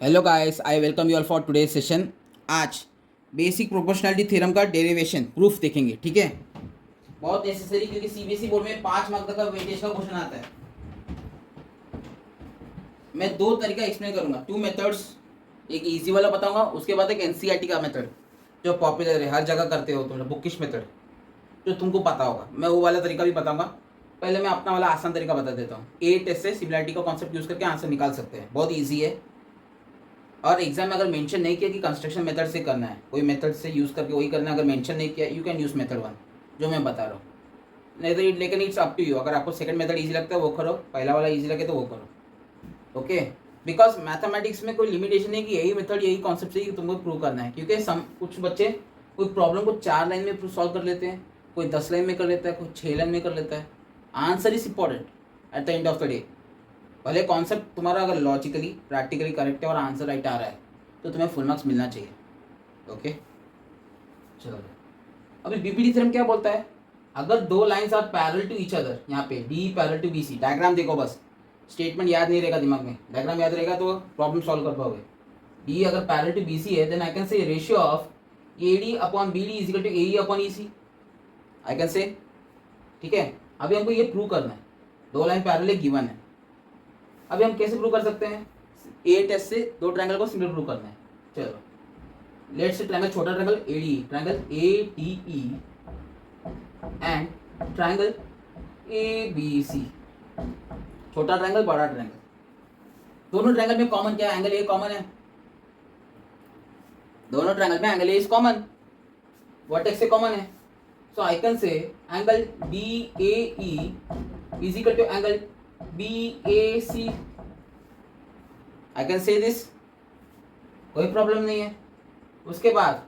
Hello guys, I welcome you all for today session. आज basic proportionality theorem का derivation proof देखेंगे। ठीक है, बहुत नेसेसरी, क्योंकि सीबीएसई बोर्ड में 5 मार्क तक का वेटेज का क्वेश्चन आता है। मैं दो तरीका एक्सप्लेन करूंगा, 2 मेथड्स। एक इजी वाला बताऊंगा, उसके बाद एक एनसीईआरटी का मेथड जो पॉपुलर है, हर जगह करते हो तुम, बुकिश मेथड जो तुमको पता होगा। मैं वो वाला तरीका भी बताऊंगा। पहले मैं अपना वाला आसान तरीका बता देता हूँ। ए टेस्ट से सिमिलरिटी का कॉन्सेप्ट यूज करके आंसर निकाल सकते हैं, बहुत ईजी है। और एग्जाम में अगर मेंशन नहीं किया कि कंस्ट्रक्शन मेथड से करना है, कोई मेथड से यूज़ करके वही करना है, अगर मेंशन नहीं किया, यू कैन यूज़ मेथड 1 जो मैं बता रहा हूँ। नहीं तो लेकिन इट्स अप टू यू, अगर आपको सेकंड मेथड इजी लगता है वो करो, पहला वाला इजी लगे तो वो करो। ओके, बिकॉज मैथमेटिक्स में कोई लिमिटेशन नहीं कि यही मेथड यही कॉन्सेप्ट से ही तुमको प्रूव करना है। क्योंकि कुछ बच्चे कोई प्रॉब्लम को 4 लाइन में सॉल्व कर लेते हैं, कोई 10 लाइन में कर लेता है, कोई 6 लाइन में कर लेता है। Answer is important at the end of the day. भले कॉन्सेप्ट तुम्हारा अगर लॉजिकली प्रैक्टिकली करेक्ट है और आंसर राइट आ रहा है तो तुम्हें फुल मार्क्स मिलना चाहिए। ओके, चलो अभी बीपीडी थ्योरम क्या बोलता है? अगर दो lines are parallel to each other, यहाँ पे D parallel to BC, diagram देखो बस, स्टेटमेंट याद नहीं रहेगा दिमाग में, डायग्राम याद रहेगा तो प्रॉब्लम सॉल्व कर पाओगे। डी अगर पैरेलल टू बीसी है, then I can say ratio of AD upon BD is equal to AE upon EC, I can say. ठीक है, अभी हमको ये प्रूव करना है, दो लाइन पैरेलल गिवन है। अभी हम कैसे प्रूव कर सकते हैं? ए टेस्ट से दो ट्रायंगल को सिमिलर प्रूव करना है। चलो लेट्स से ट्रायंगल, छोटा triangle AD, triangle ADE and triangle ABC, छोटा ट्रायंगल बड़ा ट्रायंगल। दोनों ट्रायंगल में कॉमन क्या है? एंगल ए कॉमन है, दोनों ट्रायंगल में angle A is common, vertex से कॉमन है। So I can say angle BAE is equal to angle BAC, I can say this, कोई प्रॉब्लम नहीं है। उसके बाद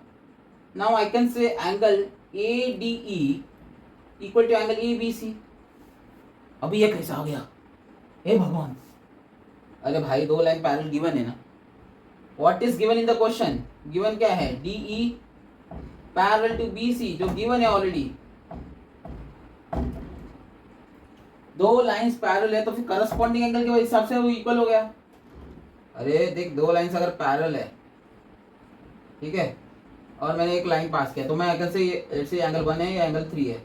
now I can say angle ADE equal to angle ABC। अभी ये कैसा आ गया? हे भगवान, अरे भाई दो लाइन पैरेलल गिवन है ना। What is given in the question? Given क्या है? DE पैरेलल टू BC, जो गिवन है ऑलरेडी। दो लाइंस पैरेलल है तो फिर करस्पॉन्डिंग एंगल के हिसाब से वो इक्वल हो गया। अरे देख, दो लाइंस अगर पैरेलल है, ठीक है, और मैंने एक लाइन पास किया, तो मैं एंगल से एंगल 1 है या एंगल 3 है,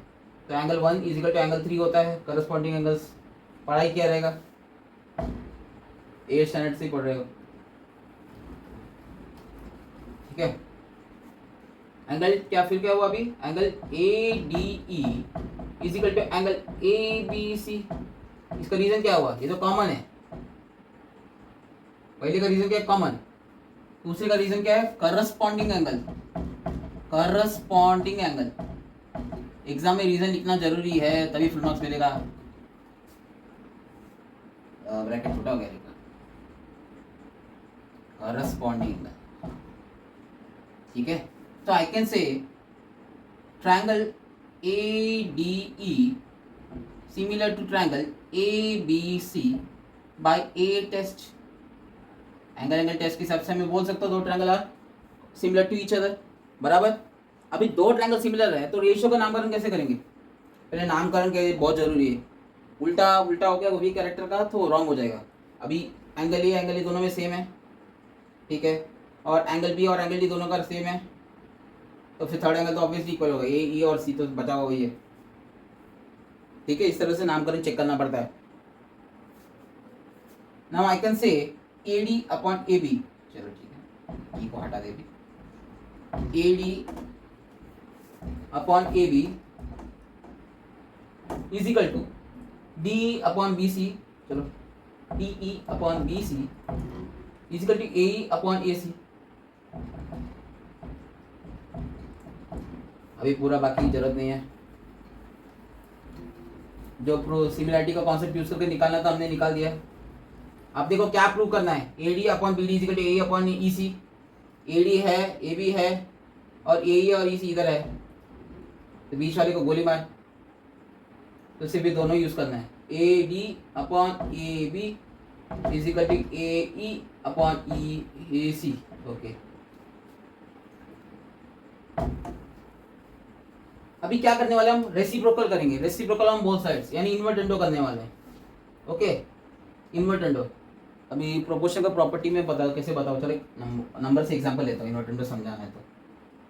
तो angle 1 is equal to angle 3 होता है। करस्पॉन्डिंग एंगल्स पढ़ाई क्या रहेगा, 8 स्टैंडर्ड से पढ़ रहे हो। ठीक है, एंगल क्या फिर क्या हुआ अभी? Angle ADE is equal to angle ABC। इसका रीजन क्या हुआ? ये तो कॉमन है, पहले का रीजन क्या है? कॉमन। दूसरे का रीजन क्या है? Corresponding angle. Corresponding angle exam में रीजन लिखना जरूरी है, तभी फुल मार्क्स मिलेगा। ब्रैकेट छोटा हो गया लिखना, करस्पॉन्डिंग एंगल। ठीक है, तो I can say triangle ADE similar to triangle ABC by A test. Angle test के हिसाब से मैं बोल सकता हूँ दो triangle are similar to each other, बराबर। अभी दो ट्रायंगल सिमिलर है तो रेशियो का नामकरण कैसे करेंगे? पहले नामकरण के बहुत जरूरी है। उल्टा उल्टा हो गया वो भी कैरेक्टर का तो रॉन्ग हो जाएगा। अभी एंगल ए दोनों में सेम है, ठीक है, और एंगल B और एंगल D दोनों का सेम है, तो फिर थर्ड एंगल तो ऑब्वियसली इक्वल होगा। ए और C तो बचा हुआ वही है। ठीक है, इस तरह से नामकरण चेक करना पड़ता है। नाउ आई कैन से AD अपॉन AB, चलो ठीक है, ई को हटा दे भी, AD upon AB is equal to D upon BC, चलो DE upon BC is equal to AE upon AC। अभी पूरा बाकी जरूरत नहीं है, जो सिमिलरिटी का कॉन्सेप्ट यूज करके निकालना था हमने निकाल दिया। अब देखो क्या प्रूव करना है? AD upon BD is equal to AE upon EC। AD है, AB है, और AE और EC इधर है, तो बीच वाले को गोली मार, तो सिर्फ ये दोनों यूज करना है। AD upon AB is equal to AE upon EC। Okay, अभी क्या करने वाले हम? रेसिप्रोकल करेंगे। रेसिप्रोकल हम बोथ साइड्स, यानी इन्वर्टेंडो करने वाले हैं। Okay, invertendo. अभी प्रोपोर्शन का प्रॉपर्टी में बता कैसे बताओ, चलो नंबर से एग्जांपल लेता हूँ, इन्वर्टेंडो समझाना है तो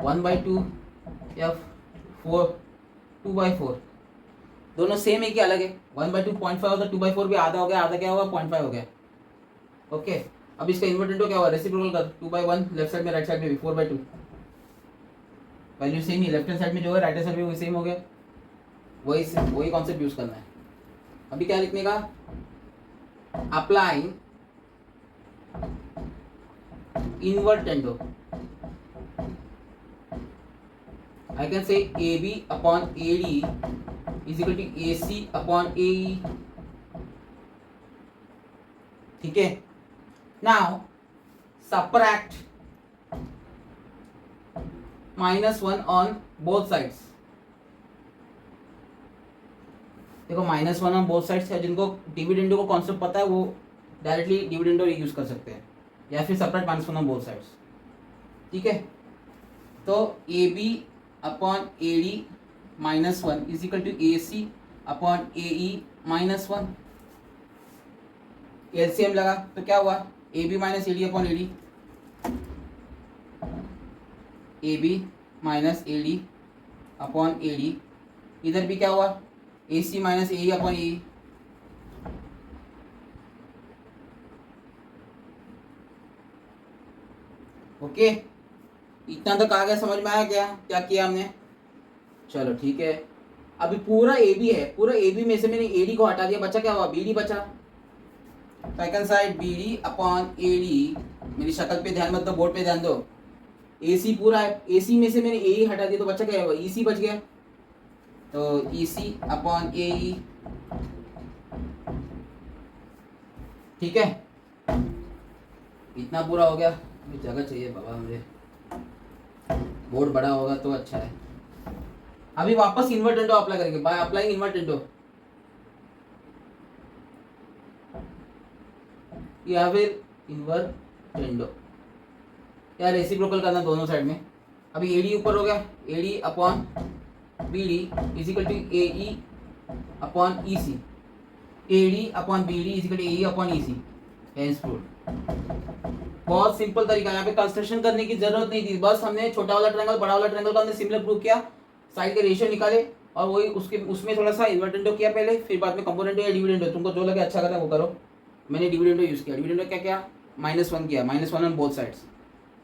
1/2 या 2/4 दोनों सेम है कि अलग है? 1/2 0.5 होता है, 2/4 भी आधा हो गया, आधा क्या होगा 0.5 हो गया। ओके, अब इसका इन्वर्टेंडो क्या हुआ, रेसिप्रोकल कर 2/1 लेफ्ट साइड में राइट साइड में भी 4/2 वैल्यू सेम ही, लेफ्ट हैंड साइड में जो है राइट हैंड साइड में वही सेम हो गया, वही कॉन्सेप्ट यूज करना है। अभी क्या लिखने का, applying invertendo I can say AB upon AD is equal to AC upon AE. ठीक है, now subtract -1 on both sides। देखो -1 on both sides है, जिनको डिविडेंडो को कॉन्सेप्ट पता है वो डायरेक्टली डिविडेंडो यूज कर सकते हैं, या फिर सबट्रैक्ट -1 on both sides। ठीक है, तो AB upon AD -1 is equal to AC upon AE -1। LCM लगा तो क्या हुआ, AB minus AD upon AD, AB minus AD upon AD, इधर भी क्या हुआ AC minus AE upon AE। Okay, इतना तक आ गया, समझ में आया क्या क्या किया हमने? चलो ठीक है, अभी पूरा AB है, पूरा AB में से मैंने AD को हटा दिया, बचा क्या हुआ, BD बचा। Second side BD upon AD, मेरी शक्ल पे ध्यान मत दो, बोर्ड पे ध्यान दो। AC पूरा है, AC में से मैंने AE हटा दिया तो बचा क्या हुआ, EC बच गया, तो EC अपॉन AE। ठीक है, इतना पूरा हो गया। जगह चाहिए बाबा मुझे, बोर्ड बड़ा होगा तो अच्छा है। अभी वापस इन्वर्टेंडो अप्लाई करेंगे, बाय अप्लाइंग इन्वर्टेंडो, या फिर इन्वर्टेंडो, या रेसिप्रोकल करना दोनों साइड में। अभी AD ऊपर हो गया, AD upon BD is equal to AE upon EC, AD upon BD is equal to AE upon EC। बहुत सिंपल तरीका है, यहाँ पे कंस्ट्रक्शन करने की जरूरत नहीं थी, बस हमने छोटा वाला ट्रायंगल बड़ा वाला ट्रायंगल का हमने सिमिलर प्रूव किया, साइड के रेशियो निकाले और वही उसमें थोड़ा सा इन्वर्टेंडो किया पहले, फिर बाद में कंपोनेंटो या डिविडेंडो, तुमको जो लगे अच्छा करना वो करो। मैंने डिविडेंडो यूज किया, डिविडेंडो क्या किया, -1 किया, -1 on both sides.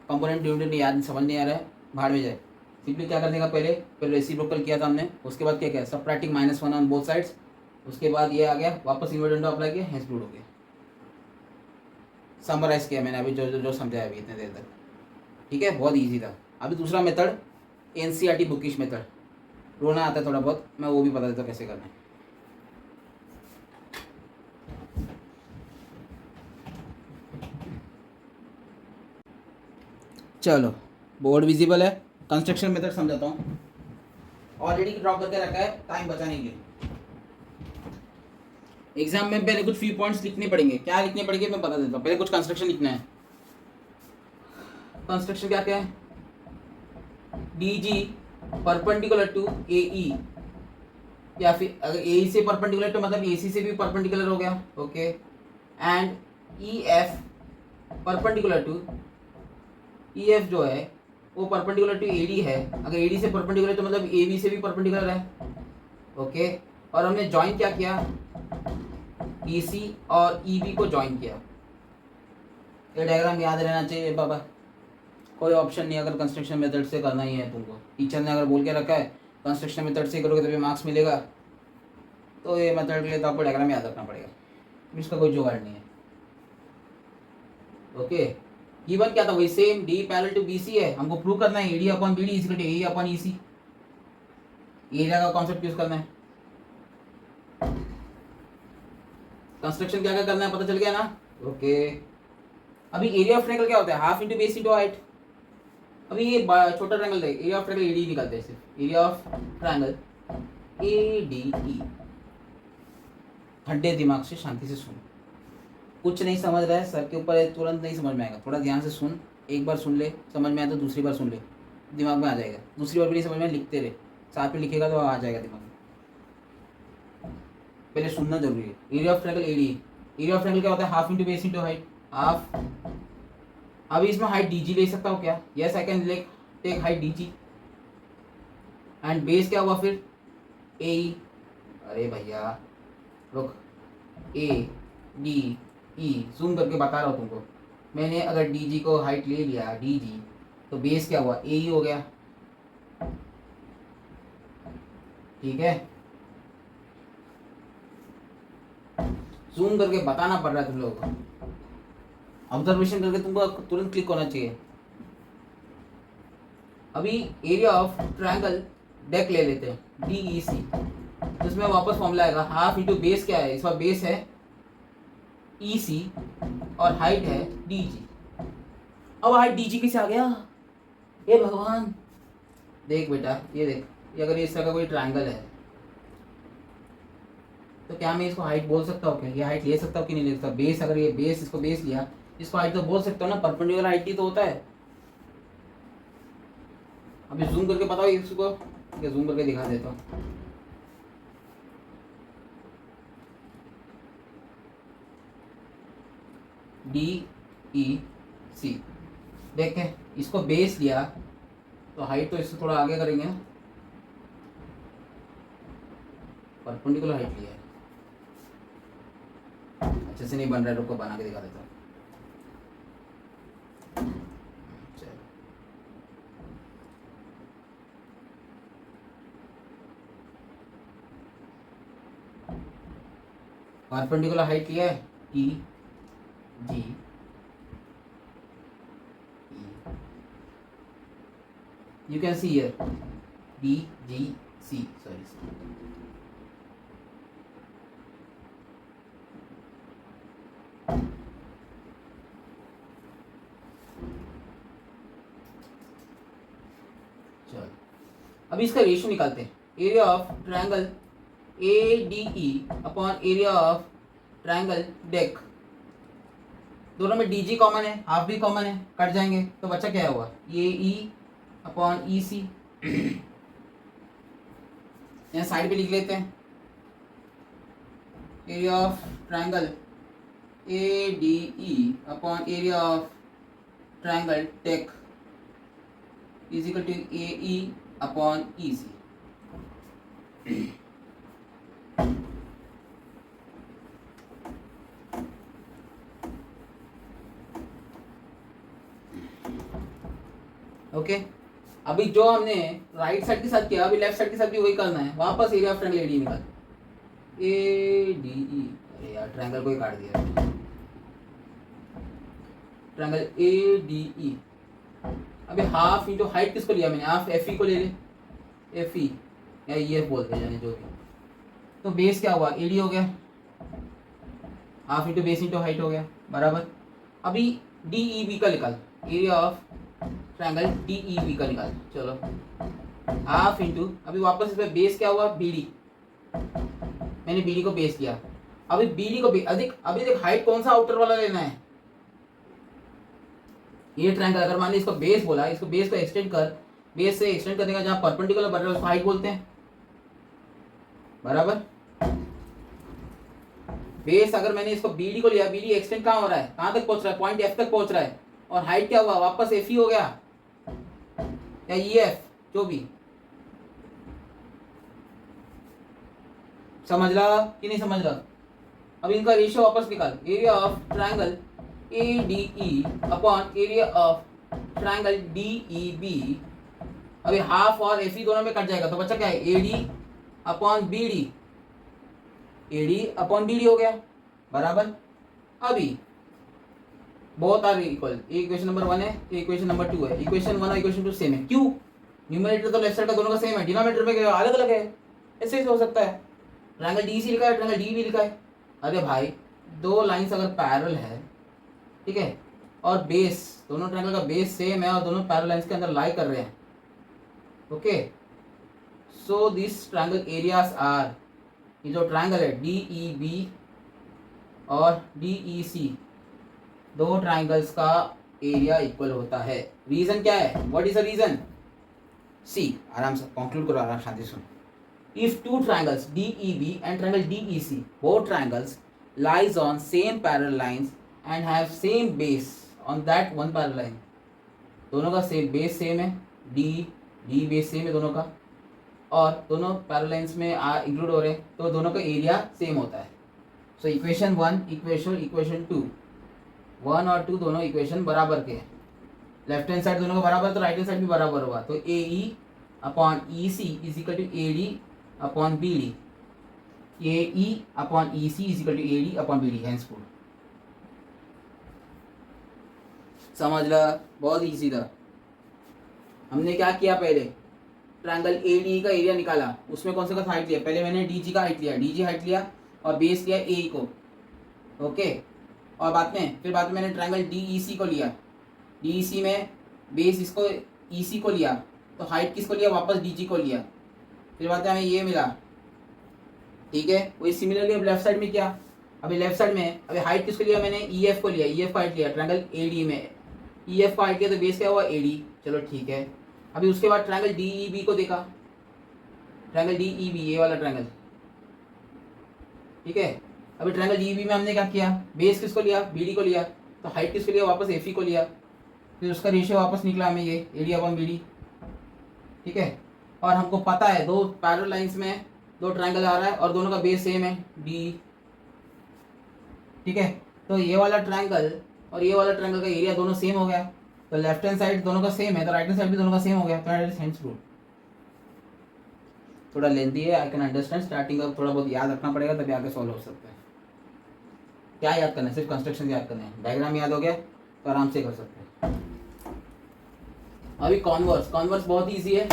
Component dividendo याद समझ नहीं आ रहा है, भाड़ में जाए, सिंपली क्या करने का, पहले रेसिप्रोकल किया था हमने, उसके बाद क्या किया, सबट्रैक्टिंग -1 ऑन बोथ साइड्स, उसके बाद ये आ गया, वापस इन्वर्टेंडो अप्लाई किया, हेंस प्रूव हो गया। समराइज किया मैंने अभी जो समझाया अभी इतने देर तक। ठीक है, बहुत इजी था। अभी दूसरा मेथड NCERT बुकिश मेथड, रोना आता है थोड़ा बहुत, मैं वो भी बता देता हूँ कैसे करना है। चलो, बोर्ड विजिबल है, कंस्ट्रक्शन मेथड समझाता हूँ, ऑलरेडी ड्रॉ करके रखा है टाइम बचाने के लिए। एग्जाम में पहले कुछ फ्यू पॉइंट्स लिखने पड़ेंगे, क्या लिखने पड़ेंगे मैं बता देता हूँ, पहले कुछ कंस्ट्रक्शन लिखना है। कंस्ट्रक्शन क्या क्या है, DG परपेंडिकुलर टू AE, या फिर अगर AE से परपेंडिकुलर तो मतलब AC से भी परपेंडिकुलर हो गया, okay, and EF perpendicular to, EF जो है वो परपेंडिकुलर टू AD है, अगर AD से परपेंडिकुलर तो मतलब AB से भी परपेंडिकुलर है, ओके। और हमने ज्वाइन क्या किया, EC और EB को ज्वाइन किया। ये डायग्राम याद रहना चाहिए बाबा, कोई ऑप्शन नहीं, अगर कंस्ट्रक्शन मेथड से करना ही है तुमको, टीचर ने अगर बोल के रखा है कंस्ट्रक्शन मेथड से करोगे तभी मार्क्स मिलेगा, तो ये मेथड के लिए तो आपको डायग्राम याद रखना पड़ेगा, इसका कोई जुगाड़ नहीं है। ओके, गिवन क्या था, वही same, D parallel to BC है, हमको प्रूव करना है AD upon BD is equal to AE upon EC, area का कॉन्सेप्ट यूज करना है। कंस्ट्रक्शन क्या क्या करना है पता चल गया ना, ओके। अभी एरिया ऑफ ट्रायंगल क्या होता है, half into base into height. अभी ये छोटा ट्रायंगल है, एरिया ऑफ ट्रायंगल AD निकालते हैं, सिर्फ एरिया ऑफ ट्रायंगल ADE। ठंडे दिमाग से शांति से सुन, कुछ नहीं समझ रहा है सर के ऊपर है, तुरंत नहीं समझ में आएगा, थोड़ा ध्यान से सुन, एक बार सुन ले, समझ में आया तो दूसरी बार सुन ले, दिमाग में आ जाएगा, दूसरी बार भी नहीं समझ में, लिखते रहे, साथ में लिखेगा तो आ जाएगा दिमाग में, पहले सुनना जरूरी है। Area of triangle ADE, area of triangle क्या होता है, half into base into height, half. अभी इसमें हाइट डी जी ले सकता हूँ क्या, yes I can take height D G, and base क्या हुआ फिर ए ई। अरे भैया रुक, ए डी ई जूम करके बता रहा हूँ तुमको। मैंने अगर डी जी को हाइट ले लिया डी जी, तो बेस क्या हुआ ए ई हो गया, ठीक है। जूम करके बताना पड़ रहा है तुम लोगों को, ऑब्जर्वेशन करके तुमको तुरंत क्लिक होना चाहिए। अभी एरिया ऑफ ट्रायंगल डेक ले लेते हैं डी ई सी, तो इसमें वापस फॉर्मूला आएगा हाफ इंटू बेस क्या है, इसका बेस है ई सी और हाइट है डी जी। अब हाइट डी जी किसे आ गया, ये भगवान। देख बेटा ये देख, ये अगर इस तरह का कोई ट्रायंगल है तो क्या मैं इसको हाइट बोल सकता हूँ क्या, ये हाइट ले सकता हूँ कि नहीं ले सकता। बेस अगर ये बेस, इसको बेस लिया, इसको हाइट तो बोल सकता हूँ ना, परपेंडिकुलर हाइट ही तो होता है। अभी जूम करके बताओ इसको, जूम करके दिखा देता हूँ। डी ई सी, देखें इसको बेस लिया तो हाइट तो इससे थोड़ा आगे करेंगे ना, परपेंडिकुलर हाइट लिया है। अच्छे से नहीं बन रहा है, रुको बना के दिखा देता हूँ। परपेंडिकुलर हाइट लिया है T G, you can see here D G C, sorry, चलो अभी इसका रेशियो निकालते हैं। Area of triangle A D E upon area of triangle deck, दोनों में डी जी कॉमन है, हाफ भी कॉमन है, कट जाएंगे तो बच्चा क्या हुआ, ये ई अपॉन ई सी। यहाँ साइड पे लिख लेते हैं area of triangle A D E upon area of triangle take is equal to A E upon E C. Okay अभी जो हमने राइट साइड के साथ किया, अभी लेफ्ट साइड के साथ भी वही करना है। वापस area of triangle A D निकाल, ए डी ई, अरे यार ट्रायंगल को ही काट दिया, ट्रायंगल ए डी ई। अभी हाफ इंटू हाइट किसको लिया मैंने, हाफ एफ ई को ले ले, एफ ई या ई एफ बोलते हैं जाने जो भी। तो बेस क्या हुआ ए डी हो गया, half into base into height हो गया बराबर। अभी डी ई बी का निकाल, area of triangle D E B का निकाल, चलो हाफ इंटू, अभी वापस इसमें बेस क्या हुआ बी डी, मैंने बी डी को बेस किया। अभी बी डी को अधिक, अभी देख हाइट कौन सा आउटर वाला लेना है, ये ट्रायंगल अगर मान ली इसको बेस बोला, इसको बेस को एक्सटेंड कर, बेस से एक्सटेंड करने का जहां परपेंडिकुलर बन रहा है उसको हाइट बोलते हैं बराबर। बेस अगर मैंने इसको बी डी को लिया, बी डी एक्सटेंड कहाँ हो रहा है, कहां तक पहुंच रहा है, पॉइंट एफ तक पहुंच रहा है, और हाइट क्या हुआ वापस एफ ई हो गया या ई एफ जो भी, समझ रहा कि नहीं समझ रहा। अब इनका रेशियो वापस निकाल, area of triangle A D E upon area of triangle D E B. अभी हाफ और एफ ई दोनों में कट जाएगा तो बच्चा क्या है A D upon B D, A D upon B D हो गया बराबर। अभी both are equal, equation number 1 है, इक्वेशन नंबर 2 है, इक्वेशन 1 और इक्वेशन 2 सेम है। क्यों, न्यूमरेटर तो लेफ्ट साइड का दोनों का सेम है, डिनोमिनेटर में अलग अलग है, ऐसे हो सकता है। ट्रायंगल डी सी लिखा है, ट्रायंगल डी भी लिखा है। अरे भाई दो लाइंस अगर पैरेलल है, ठीक है, और बेस, दोनों ट्रायंगल का बेस सेम है और दोनों पैरेलल लाइंस के अंदर लाई कर रहे हैं, okay, so this triangle areas are, ये जो ट्रायंगल है डी ई बी और डी ई सी, दो ट्रायंगल्स का एरिया इक्वल होता है। रीजन क्या है, what is the reason, see, आराम से कंक्लूड करो, आराम शांति सुन। If two triangles DEB and triangle DEC, both triangles lies on same parallel lines and have same base on that one parallel line. दोनों का सेम बेस सेम है, D base same है दोनों का, और दोनों पैरेलल लाइंस में include हो रहे हैं, तो दोनों का एरिया सेम होता है. सो इक्वेशन 1 इक्वेशन 2, 1 और 2 दोनों इक्वेशन बराबर के हैं. लेफ्ट हैंड साइड दोनों का बराबर, तो राइट हैंड साइड भी बराबर होगा. तो A E upon E C is equal to A D upon B D. A E upon E C is equal to A D upon B D. हैंसफुल समझ ला, बहुत ईजी था. हमने क्या किया, पहले ट्रायंगल ए डी का एरिया निकाला, उसमें कौन सा का हाइट लिया. पहले मैंने डी जी का हाइट लिया, डी जी हाइट लिया और बेस लिया ए को. ओके. और बाद में मैंने ट्रायंगल डी ई सी को लिया, डी ई सी में बेस इसको ई सी को लिया, तो हाइट किसको लिया, वापस डी जी को लिया. फिर बाद में हमें ये मिला. ठीक है. वही सिमिलरली अब लेफ्ट साइड में क्या, अभी लेफ्ट साइड में अभी हाइट किसको लिया, मैंने ई एफ को लिया, ई एफ का हाइट लिया ट्रायंगल ए डी में. ई एफ का हाइट लिया तो बेस क्या हुआ, ए डी. चलो ठीक है. अभी उसके बाद ट्रायंगल डी ई बी को देखा, ट्रायंगल डी ई बी, ये वाला ट्रायंगल. ठीक है. अभी ट्रायंगल डी ई बी में हमने क्या किया, बेस किसको लिया, बी डी को लिया, तो हाइट किसको लिया, वापस एफ ई को लिया. फिर उसका रेशियो वापस निकला हमें ये A D upon B D. ठीक है. और हमको पता है दो पैरेलल लाइंस में दो ट्रायंगल आ रहा है और दोनों का बेस सेम है, डी. ठीक है. तो ये वाला ट्रायंगल और ये वाला ट्रायंगल का एरिया दोनों सेम हो गया. तो लेफ्ट हैंड साइड दोनों का सेम है, तो राइट हैंड साइड भी दोनों का सेम हो गया. तो इट इज हेंस रूल. थोड़ा लेंथी है, आई कैन अंडरस्टैंड. स्टार्टिंग का थोड़ा बहुत याद रखना पड़ेगा, तभी आगे सॉल्व हो सकता है. क्या याद करना है, सिर्फ कंस्ट्रक्शन याद करना है. डायग्राम याद हो गया तो आराम से कर सकते हैं. अभी कॉन्वर्स बहुत ईजी है,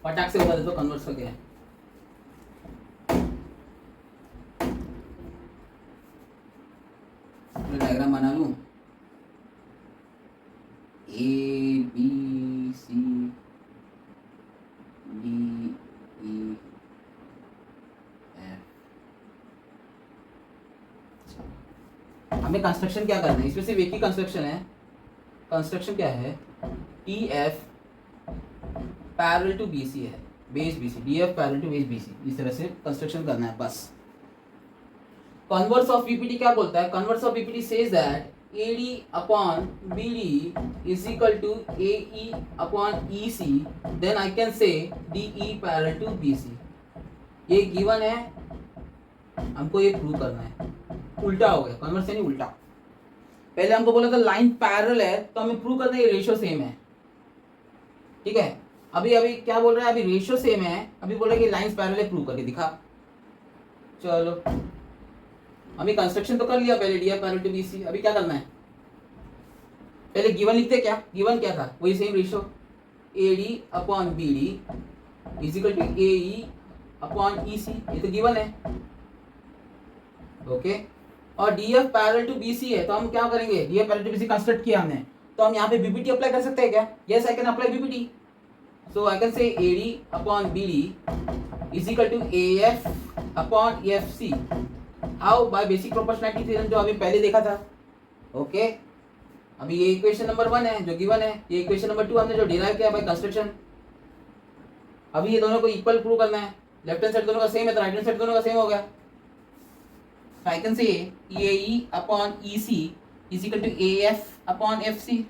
फटाक से बता दे दो कॉन्वर्स का क्या है. डायग्राम बना लूं. A B C D E F. हमें कंस्ट्रक्शन क्या करना है, इसमें सिर्फ एक ही कंस्ट्रक्शन है. कंस्ट्रक्शन क्या है, T F parallel to B C है, base B C, D F parallel to base B C. इस तरह से कंस्ट्रक्शन करना है बस. कन्वर्स ऑफ बीपीटी क्या बोलता है, converse of BPT says that AD upon BD is equal to AE upon EC, then I can say DE parallel to BC. ये गिवन है, हमको ये प्रूव करना है. उल्टा हो गया, कन्वर्स यानी उल्टा. पहले हमको बोला था लाइन पैरेलल है, तो हमें प्रूव करना है रेशियो सेम है. ठीक है. अभी क्या बोल रहा है, अभी रेशियो सेम है, अभी बोल रहा है कि लाइंस पैरेलल है, प्रूव करके दिखा. चलो अभी कंस्ट्रक्शन तो कर लिया पहले, D F parallel to B C. अभी क्या करना है, पहले गिवन लिखते. क्या गिवन क्या था, वही same ratio A D upon B D is equal to A E upon E C. ये तो गिवन है. ओके. और D F parallel to B C है, तो हम क्या करेंगे, D F parallel to B C construct किया हमने, तो हम यहाँ पे बीपीटी अप्लाई कर सकते हैं क्या. Yes I can apply BPT. So I can say A D upon B D is equal to A F upon F C. How, by basic proportionality theorem, जो अभी पहले देखा था. ओके. अभी ये इक्वेशन नंबर 1 है जो गिवन है, ये इक्वेशन नंबर 2 हमने जो डिराइव किया बाय कंस्ट्रक्शन. अभी ये दोनों को इक्वल प्रूव करना है. लेफ्ट हैंड साइड दोनों का सेम है, तो राइट हैंड साइड दोनों का सेम हो गया. I can say AE upon EC is equal to AF upon FC.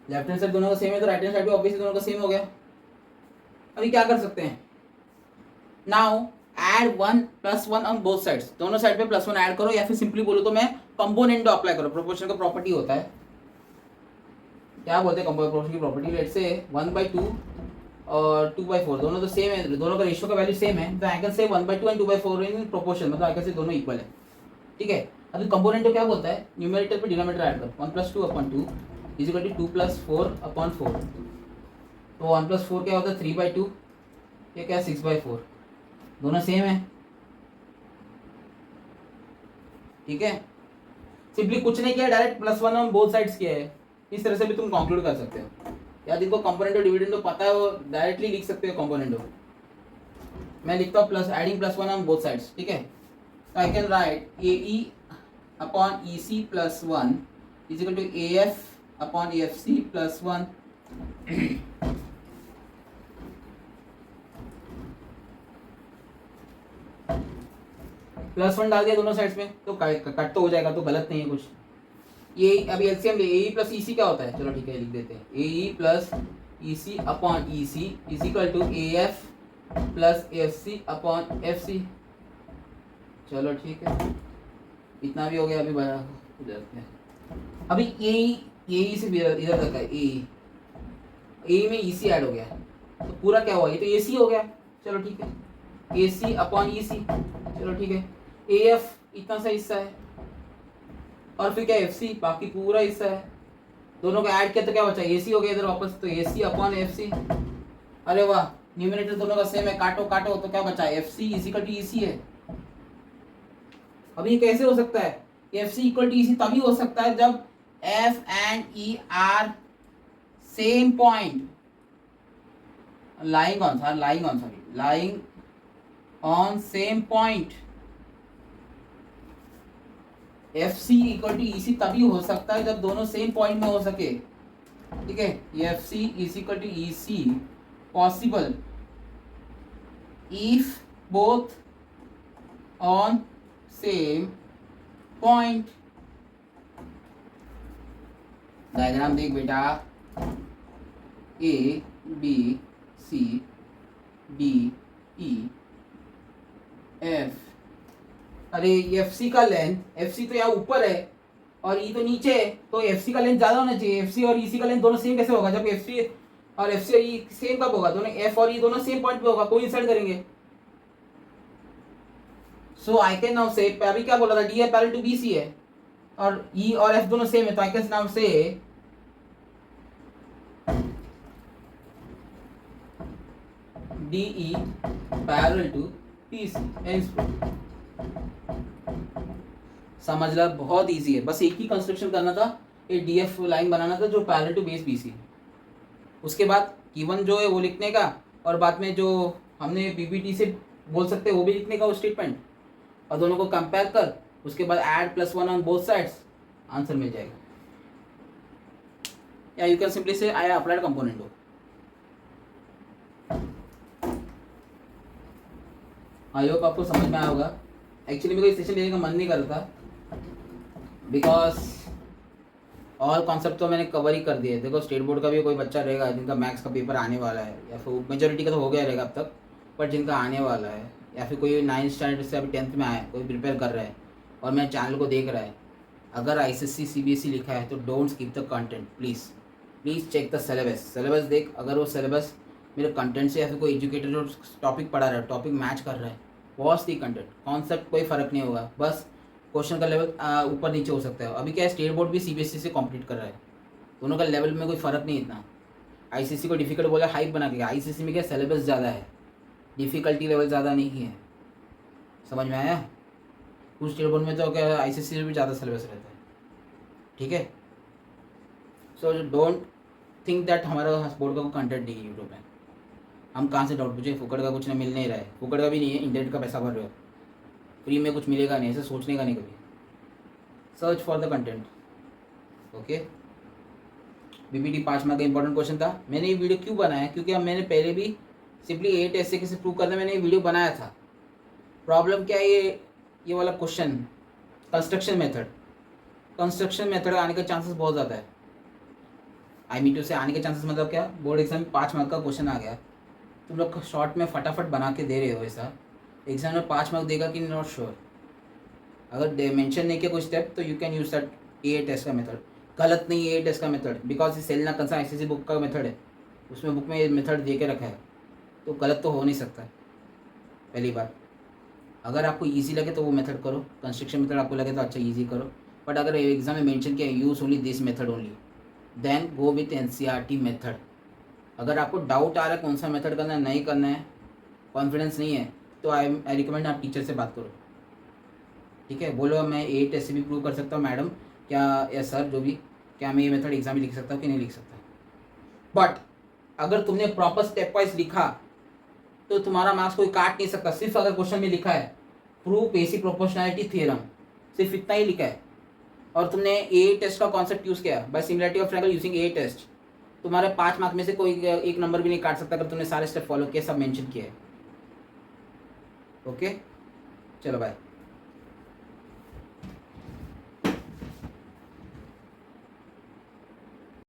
Left hand side दोनों का सेम है, तो राइट हैंड साइड भी ऑब्वियसली दोनों का सेम हो गया. अभी क्या कर सकते हैं, now add 1 + 1 on both sides. दोनों साइड पे +1 ऐड करो, या फिर सिंपली बोलो तो मैं कंपोनेंट अप्लाई करो. प्रोपोर्शन का प्रॉपर्टी होता है, क्या बोलते हैं प्रोपोर्शन की प्रॉपर्टी. लेट से 1/2 और 2/4 दोनों तो सेम है, दोनों का रेशियो का वैल्यू सेम है, तो आई कैन से 1/2 एंड 2/4 इन प्रोपोर्शन, मतलब आई कैन से दोनों इक्वल है. ठीक है. अभी कंपोनेंट क्या बोलता है, न्यूमेरेटर पे डिनोमिनेटर ऐड करो. 1 + 2 upon 2 is equal to 2 + 4 upon 4. तो 1 + 4 क्या होता है, 3/2. ये क्या है, 6/4. दोनों सेम है. ठीक है. सिंपली कुछ नहीं किया, डायरेक्ट +1 ऑन बोथ साइड्स किया है. इस तरह से भी तुम कंक्लूड कर सकते हो. या जिनको कंपोनेंट और डिविडेंड पता है वो डायरेक्टली लिख सकते हो कंपोनेंट. मैं लिखता हूँ plus adding +1 on both sides. ठीक है. तो I can write AE upon EC + 1 is equal to AF upon FC + 1. +1 डाल दिया दोनों साइड्स में तो कट तो हो जाएगा, तो गलत नहीं है कुछ। ये अभी एलसीएम ले, ए प्लस ईसी क्या होता है, चलो ठीक है लिख देते हैं, A plus EC upon EC is equal to A F plus F C upon F C. चलो ठीक है, इतना भी हो गया। अभी बड़ा जाते हैं, अभी ए से इधर तक है, ए में ईसी ऐड हो गया तो पूरा क्या हुआ, ये तो एसी हो गया। चलो ठीक है, ए सी अपॉन ई सी, चलो ठीक है, ए एफ इतना सा हिस्सा है और फिर क्या एफ सी बाकी पूरा हिस्सा है। दोनों को ऐड किया तो क्या बचा, ए सी हो गया इधर वापस, तो ए सी अपॉन एफ सी। अरे वाह, न्यूमिनेटर दोनों का सेम है, काटो काटो तो क्या बचा, F C equal to E C है। अब ये कैसे हो सकता है, F C equal to E C तभी हो सकता है जब F and E are same point, lying on same point। F C equal to E C तभी हो सकता है जब दोनों सेम पॉइंट में हो सके, ठीक है। F C is equal to E C possible if both on same point. Diagram देख बेटा, A B C D E F. अरे एफ सी का लेंथ, एफ सी तो यहाँ ऊपर है और ई तो नीचे है, तो एफ सी का लेंथ ज़्यादा होना चाहिए। एफ सी और ई सी का लेंथ दोनों सेम कैसे होगा, जब एफ सी और ई सेम कब होगा, दोनों एफ और ई दोनों सेम पॉइंट पे होगा, कोइंसाइड करेंगे। सो आई कैन नाउ से, अभी क्या बोला था, D F parallel to B C है और ई और एफ दोनों सेम है, तो I can now say DE parallel to PC। समझ ला, बहुत इजी है, बस एक ही कंस्ट्रक्शन करना था, एक DF लाइन बनाना था जो पैरेलल टू बेस BC। उसके बाद गिवन जो है वो लिखने का, और बाद में जो हमने PPT से बोल सकते हैं वो भी लिखने का, वो स्टेटमेंट, और दोनों को कंपेयर कर, उसके बाद add +1 on both sides, answer मिल जाएगा। या यू कैन सिंपली से आई अप्लाइड कंपोनेंट हो। आई होप आपको समझ में आया होगा। एक्चुअली मेरे को सेशन लेने का मन नहीं कर रहा था, बिकॉज ऑल कॉन्सेप्ट तो मैंने कवर ही कर दिए। देखो स्टेट बोर्ड का भी कोई बच्चा रहेगा जिनका मैथ्स का पेपर आने वाला है, या फिर मेजोरिटी का तो हो गया रहेगा अब तक, बट जिनका आने वाला है, या फिर कोई 9th स्टैंडर्ड से अभी 10th में आया, कोई प्रिपेयर कर रहा है और मेरे चैनल को देख रहा है, अगर ICSE CBSE लिखा है तो don't skip the content, please check the syllabus देख। अगर वो सिलेबस मेरे कंटेंट से या फिर कोई एजुकेटर जो टॉपिक पढ़ा रहा है, टॉपिक मैच कर रहा है, वॉच दी कंटेंट, कॉन्सेप्ट कोई फ़र्क नहीं होगा, बस क्वेश्चन का लेवल ऊपर नीचे हो सकता है। अभी क्या है, स्टेट बोर्ड भी CBSE से कॉम्पीट कर रहा है, दोनों का लेवल में कोई फ़र्क नहीं इतना। ICSE को डिफ़िकल्ट बोला, हाइप बना के, ICSE में क्या सिलेबस ज़्यादा है, डिफ़िकल्टी लेवल ज़्यादा नहीं है। समझ में आया? कुछ स्टेट बोर्ड में तो क्या ICSE से भी ज़्यादा सिलेबस रहता है, ठीक है। सो डोंट थिंक दैट हमारा बोर्ड का कोई कंटेंट नहीं है यूट्यूब में। हम कहाँ से डाउट पूछे, फुकड़ का कुछ नहीं मिल नहीं रहा है, फुकड़ का भी नहीं है, इंटरनेट का पैसा भर रहे हो, फ्री में कुछ मिलेगा नहीं, ऐसे सोचने का नहीं कभी। Search for the content, okay. BBT 5 mark का इंपॉर्टेंट क्वेश्चन था। मैंने ये वीडियो क्यों बनाया, क्योंकि अब मैंने पहले भी सिंपली 8 ऐसे कैसे प्रूव करना मैंने ये वीडियो बनाया था। प्रॉब्लम क्या है, ये वाला क्वेश्चन कंस्ट्रक्शन मेथड आने का चांसेस बहुत ज़्यादा है। IMET से आने के चांसेस मतलब क्या, बोर्ड एग्जाम में 5 मार्क का क्वेश्चन आ गया, तुम लोग शॉर्ट में फटाफट बना के दे रहे हो, ऐसा एग्जाम में 5 मार्क देगा कि नॉट श्योर। अगर मेंशन नहीं किया कोई स्टेप तो you can use that AA test का मेथड। गलत नहीं है AA टेस्ट का मेथड, बिकॉज ये सेलना कंसा ICSE बुक का मेथड है, उसमें बुक में ये मेथड दे के रखा है, तो गलत तो हो नहीं सकता। पहली बात, अगर आपको ईजी लगे तो वो मेथड करो, कंस्ट्रक्शन मेथड आपको लगे तो अच्छा ईजी करो, बट अगर एग्जाम में मेंशन किया use only this method only, then go with NCERT method. अगर आपको डाउट आ रहा है कौन सा मेथड करना है, नहीं करना है, कॉन्फिडेंस नहीं है, तो आई रिकमेंड आप टीचर से बात करो, ठीक है। बोलो मैं AA टेस्ट से भी प्रूव कर सकता हूँ मैडम, क्या या सर जो भी, क्या मैं ये मेथड एग्जाम में लिख सकता हूँ कि नहीं लिख सकता। बट अगर तुमने प्रॉपर स्टेप वाइज लिखा तो तुम्हारा मार्क्स कोई काट नहीं सकता। सिर्फ अगर क्वेश्चन में लिखा है प्रूव बेसिक प्रोपोर्शनैलिटी थ्योरम, सिर्फ इतना ही लिखा है, और तुमने AA टेस्ट का कॉन्सेप्ट यूज़ किया by similarity of triangle using AA test, तुम्हारे 5 मार्क में से कोई एक नंबर भी नहीं काट सकता अगर तुमने सारे स्टेप फॉलो किए, सब मेंशन किए। ओके, चलो बाय।